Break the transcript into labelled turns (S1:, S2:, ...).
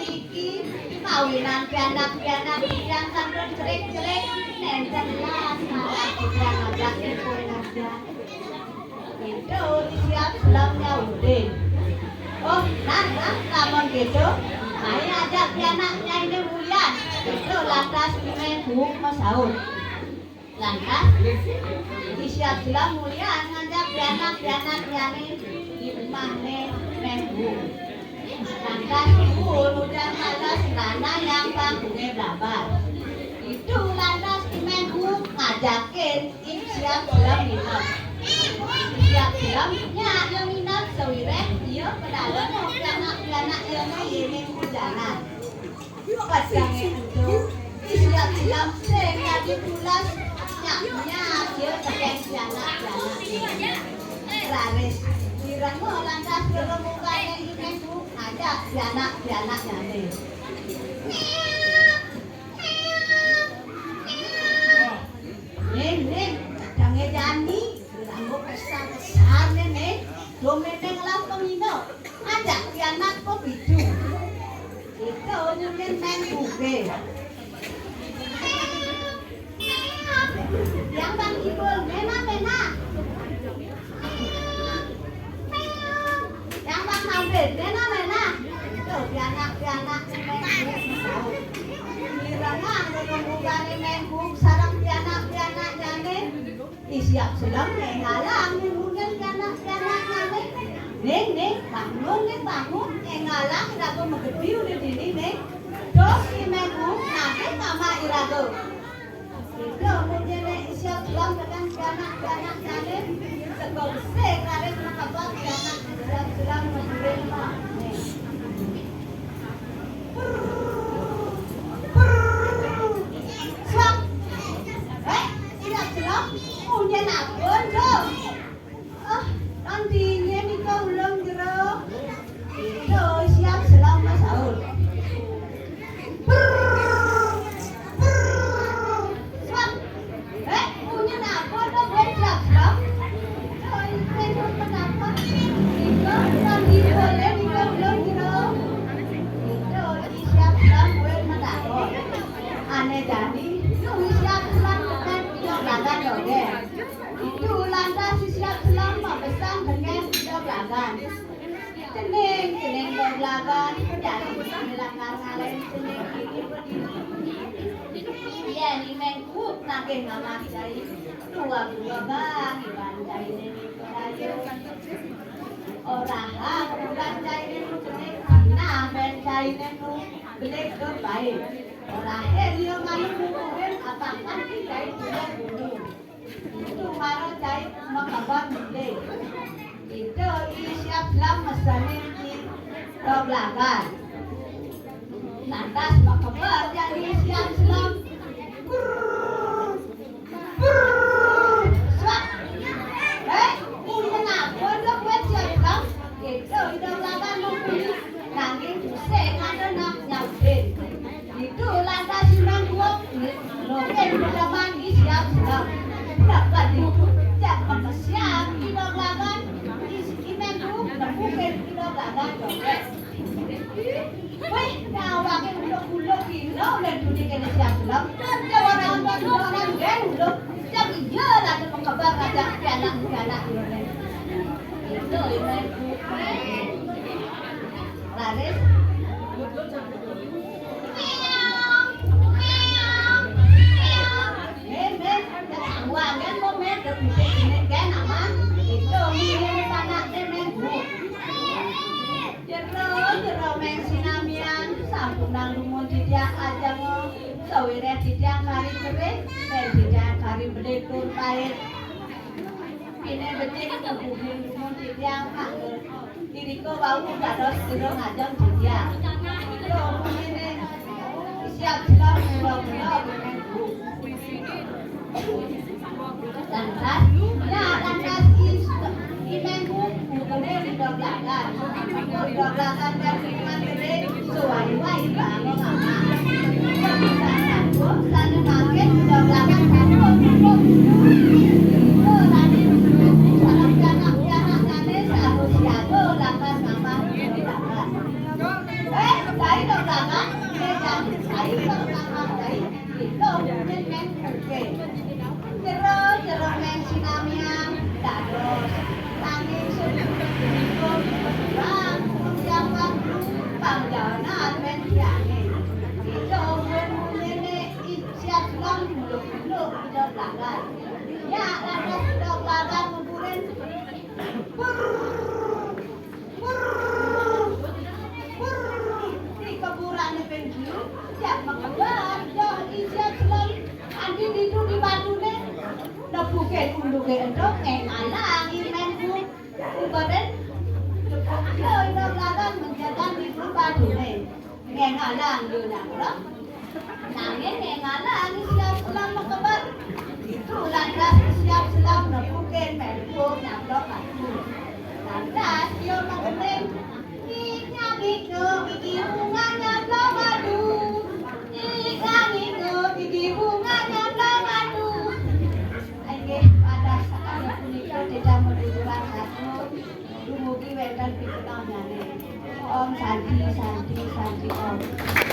S1: iki kawinan pianak-pianak yang kandung cerik-cerik nenten las malah kita ngajakin pun aja itu siap selam nyaudin oh namun gitu saya ajak pianaknya ini mulian itu lantas minggu masaud lantas siap selam mulian ngajak pianak-pianaknya ini di rumahnya minggu lantas pun udah malas karena yang bangunnya dapat itu lantas minggu ngajakin siap selam minum siap selamnya yang minum sewireh dia pedalang anak-anak yang ini hujanan padangnya itu siap selam sekali pulas nyaknya dia pakai anak-anak raris diranggo lantas beremukanya ini ada anak-anaknya nih nih pedangnya Jani diranggo besar-besar nih domeneng lah pemino ada anak pebidu itu nyumin main buke yang bang ibul memang yang bang hampir memang itu anak-anak dirangan berkemudian menghub sarang anak-anak jane siap selam ngalang mungkin anak-anak jane bangun ngalang rago megedi udah dini nih dos menghub nanti mama irago itu menjadi siap selam dengan anak-anak jane sebabse kare makabat anak siap selam menjadi mah punya napun dong nantinya nikah ulang jeruk itu siap selama sahur punya napun dong buat siap selam itu kenapa nikah nanti boleh nikah ulang jeruk itu siap selam buat menakut aneh jadi siap selam dengan lagan doge itu lantas siap selama pesan dengan lagan teneng lagan jadi lagan ngalen teneng ini ya ni mengkuk nake nama cai dua bang iban cai ni perayo orang bukan cai ni teneng nah ben cai ni belek terbaik orang dia malu mungkin apakah kita itu itu baru cai makabar mule itu siap selam mesanin di belakang lantas makabar jadi siap selam punya apa dok buat siap selam itu di belakang mungkin nanti pusing ada nak nyampe itu lantas mangkuk loken zaman di siap selam dapat itu jangan siap di belakang di mangkuk dan bukan di belakang doket weh nawak uluk-uluk kilo dan dunia kena siap selam jawab orang gen uluk jadi iya lah ada mengkabar ngajak anak-anak itu mangkuk laris wangan momen terpisah kan nama itu ini tanah temenggu jero mengsinamian sampun nang lumun tidak aja mau sawire tidak kari kering dan tidak kari bedekun pahit ini betik kubuhin lumun tidak anggur diriko bau dados jero ngajeng tidak itu ini siap selam pulau-pulau lantas imengku bukannya di belakang dan firman gede suai-suai bangun mama sana makin di belakang itu tadi salam anak-anak tadi seharus jago lantas mama di belakang dari belakang mungkin unduke endok alang imenku ubaden yo indok lagan menjaga hidup padune alang yo nang nangin alang siap selam kebar itu landas siap selam mungkin menku nyamdok aku landas yo mengeneng ngikno iki bunga nyamdok madu ngikno iki bunga nyamdok madu pada sekali punika tidak mendudukan satu dumugi wonten pitahnane Om Sandi Om